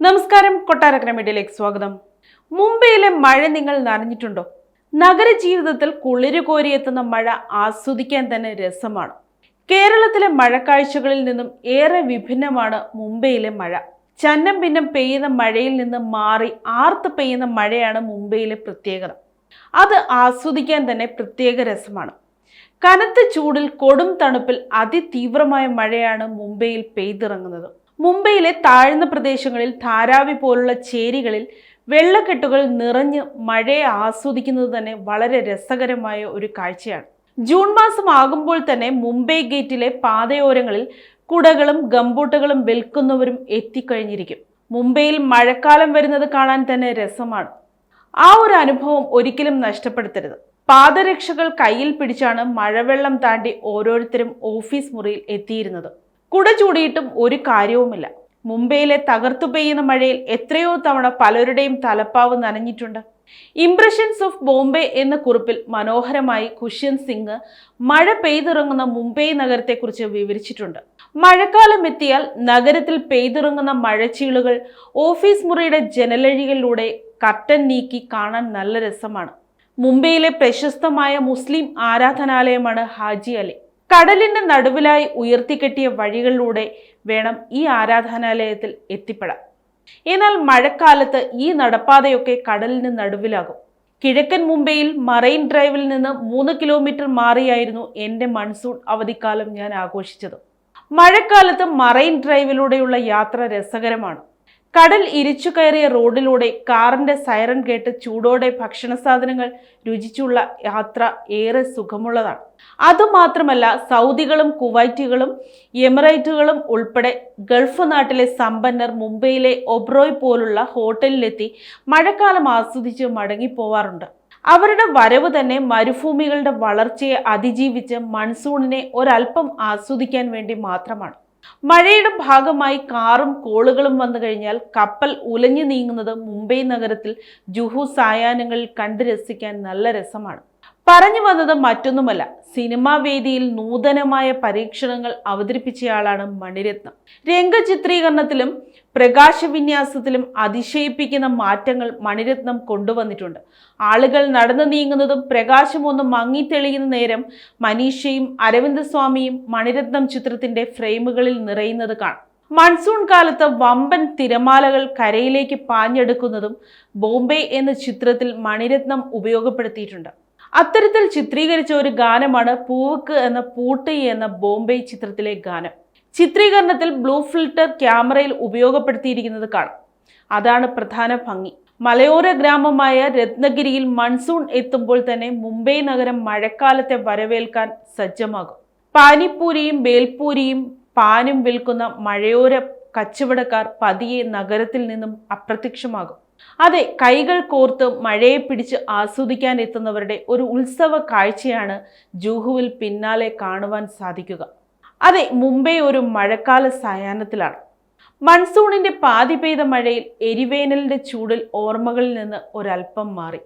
നമസ്കാരം, കൊട്ടാരക്കര മീഡിയയിലേക്ക് സ്വാഗതം. മുംബൈയിലെ മഴ നിങ്ങൾ നനഞ്ഞിട്ടുണ്ടോ? നഗരജീവിതത്തിൽ കുളിര് കോരിയെത്തുന്ന മഴ ആസ്വദിക്കാൻ തന്നെ രസമാണ്. കേരളത്തിലെ മഴക്കാഴ്ചകളിൽ നിന്നും ഏറെ വിഭിന്നമാണ് മുംബൈയിലെ മഴ. ചന്നം ഭിന്നം പെയ്യുന്ന മഴയിൽ നിന്ന് മാറി ആർത്ത് പെയ്യുന്ന മഴയാണ് മുംബൈയിലെ പ്രത്യേകത. അത് ആസ്വദിക്കാൻ തന്നെ പ്രത്യേക രസമാണ്. കനത്ത ചൂടിൽ കൊടും തണുപ്പിൽ അതിതീവ്രമായ മഴയാണ് മുംബൈയിൽ പെയ്തിറങ്ങുന്നത്. മുംബൈയിലെ താഴ്ന്ന പ്രദേശങ്ങളിൽ ധാരാവി പോലുള്ള ചേരികളിൽ വെള്ളക്കെട്ടുകൾ നിറഞ്ഞ് മഴയെ ആസ്വദിക്കുന്നത് തന്നെ വളരെ രസകരമായ ഒരു കാഴ്ചയാണ്. ജൂൺ മാസം ആകുമ്പോൾ തന്നെ മുംബൈ ഗേറ്റിലെ പാതയോരങ്ങളിൽ കുടകളും ഗംബൂട്ടുകളും വിൽക്കുന്നവരും എത്തിക്കഴിഞ്ഞിരിക്കും. മുംബൈയിൽ മഴക്കാലം വരുന്നത് കാണാൻ തന്നെ രസമാണ്. ആ ഒരു അനുഭവം ഒരിക്കലും നഷ്ടപ്പെടുത്തരുത്. പാദരക്ഷകൾ കയ്യിൽ പിടിച്ചാണ് മഴവെള്ളം താണ്ടി ഓരോരുത്തരും ഓഫീസ് മുറിയിൽ എത്തിയിരുന്നത്. കുട ചൂടിയിട്ടും ഒരു കാര്യവുമില്ല. മുംബൈയിലെ തകർത്തു പെയ്യുന്ന മഴയിൽ എത്രയോ തവണ പലരുടെയും തലപ്പാവ് നനഞ്ഞിട്ടുണ്ട്. ഇംപ്രഷൻസ് ഓഫ് ബോംബെ എന്ന കുറിപ്പിൽ മനോഹരമായി ഖുഷ്യന്ത് സിംഗ് മഴ പെയ്തിറങ്ങുന്ന മുംബൈ നഗരത്തെക്കുറിച്ച് വിവരിച്ചിട്ടുണ്ട്. മഴക്കാലം എത്തിയാൽ നഗരത്തിൽ പെയ്തിറങ്ങുന്ന മഴച്ചീളുകൾ ഓഫീസ് മുറിയുടെ ജനലഴികളിലൂടെ കർട്ടൻ നീക്കി കാണാൻ നല്ല രസമാണ്. മുംബൈയിലെ പ്രശസ്തമായ മുസ്ലിം ആരാധനാലയമാണ് ഹാജി അലി. കടലിന്റെ നടുവിലായി ഉയർത്തിക്കെട്ടിയ വഴികളിലൂടെ വേണം ഈ ആരാധനാലയത്തിൽ എത്തിപ്പെടാൻ. എന്നാൽ മഴക്കാലത്ത് ഈ നടപ്പാതയൊക്കെ കടലിന് നടുവിലാകും. കിഴക്കൻ മുംബൈയിൽ മറൈൻ ഡ്രൈവിൽ നിന്ന് 3 കിലോമീറ്റർ മാറിയായിരുന്നു എൻ്റെ മൺസൂൺ അവധിക്കാലം ഞാൻ ആഘോഷിച്ചത്. മഴക്കാലത്ത് മറൈൻ ഡ്രൈവിലൂടെയുള്ള യാത്ര രസകരമാണ്. കടൽ ഇരിച്ചു കയറിയ റോഡിലൂടെ കാറിന്റെ സൈറൻ കേട്ട് ചൂടോടെ ഭക്ഷണ സാധനങ്ങൾ രുചിച്ചുള്ള യാത്ര ഏറെ സുഖമുള്ളതാണ്. അതുമാത്രമല്ല, സൗദികളും കുവൈറ്റുകളും എമിറേറ്റുകളും ഉൾപ്പെടെ ഗൾഫ് നാട്ടിലെ സമ്പന്നർ മുംബൈയിലെ ഒബ്രോയ് പോലുള്ള ഹോട്ടലിലെത്തി മഴക്കാലം ആസ്വദിച്ച് മടങ്ങിപ്പോവാറുണ്ട്. അവരുടെ വരവ് തന്നെ മരുഭൂമികളുടെ വളർച്ചയെ അതിജീവിച്ച് മൺസൂണിനെ ഒരൽപ്പം ആസ്വദിക്കാൻ വേണ്ടി മാത്രമാണ്. മഴയുടെ ഭാഗമായി കാറും കോളുകളും വന്നു കഴിഞ്ഞാൽ കപ്പൽ ഉലഞ്ഞു നീങ്ങുന്നത് മുംബൈ നഗരത്തിൽ ജുഹു സായാഹ്നങ്ങളിൽ കണ്ടു രസിക്കാൻ നല്ല രസമാണ്. പറഞ്ഞു വന്നത് മറ്റൊന്നുമല്ല, സിനിമാ വേദിയിൽ നൂതനമായ പരീക്ഷണങ്ങൾ അവതരിപ്പിച്ചയാളാണ് മണിരത്നം. രംഗചിത്രീകരണത്തിലും പ്രകാശവിന്യാസത്തിലും അതിശയിപ്പിക്കുന്ന മാറ്റങ്ങൾ മണിരത്നം കൊണ്ടുവന്നിട്ടുണ്ട്. ആളുകൾ നടന്നു നീങ്ങുന്നതും പ്രകാശമൊന്നും മങ്ങിത്തെളിയുന്ന നേരം മനീഷയും അരവിന്ദ് സ്വാമിയും മണിരത്നം ചിത്രത്തിന്റെ ഫ്രെയിമുകളിൽ നിറയുന്നത് കാണാം. മൺസൂൺ കാലത്ത് വമ്പൻ തിരമാലകൾ കരയിലേക്ക് പാഞ്ഞെടുക്കുന്നതും ബോംബെ എന്ന ചിത്രത്തിൽ മണിരത്നം ഉപയോഗപ്പെടുത്തിയിട്ടുണ്ട്. അത്തരത്തിൽ ചിത്രീകരിച്ച ഒരു ഗാനമാണ് പൂവുക്ക് എന്ന പൂട്ട് എന്ന ബോംബെ ചിത്രത്തിലെ ഗാനം. ചിത്രീകരണത്തിൽ ബ്ലൂ ഫിൽട്ടർ ക്യാമറയിൽ ഉപയോഗപ്പെടുത്തിയിരിക്കുന്നത് കാണാം. അതാണ് പ്രധാന ഭംഗി. മലയോര ഗ്രാമമായ രത്നഗിരിയിൽ മൺസൂൺ എത്തുമ്പോൾ തന്നെ മുംബൈ നഗരം മഴക്കാലത്തെ വരവേൽക്കാൻ സജ്ജമാകും. പാനിപ്പൂരിയും ബേൽപൂരിയും പാനും വിൽക്കുന്ന മഴയോര കച്ചവടക്കാർ പതിയെ നഗരത്തിൽ നിന്നും അപ്രത്യക്ഷമാകും. അതെ, കൈകൾ കോർത്ത് മഴയെ പിടിച്ച് ആസ്വദിക്കാൻ എത്തുന്നവരുടെ ഒരു ഉത്സവ കാഴ്ചയാണ് ജൂഹുവിൽ പിന്നാലെ കാണുവാൻ സാധിക്കുക. അതെ, മുംബൈ ഒരു മഴക്കാല സായാഹ്നത്തിലാണ്. മൺസൂണിന്റെ പാതി പെയ്ത മഴയിൽ എരിവേനലിന്റെ ചൂടിൽ ഓർമ്മകളിൽ നിന്ന് ഒരൽപ്പം മാറി.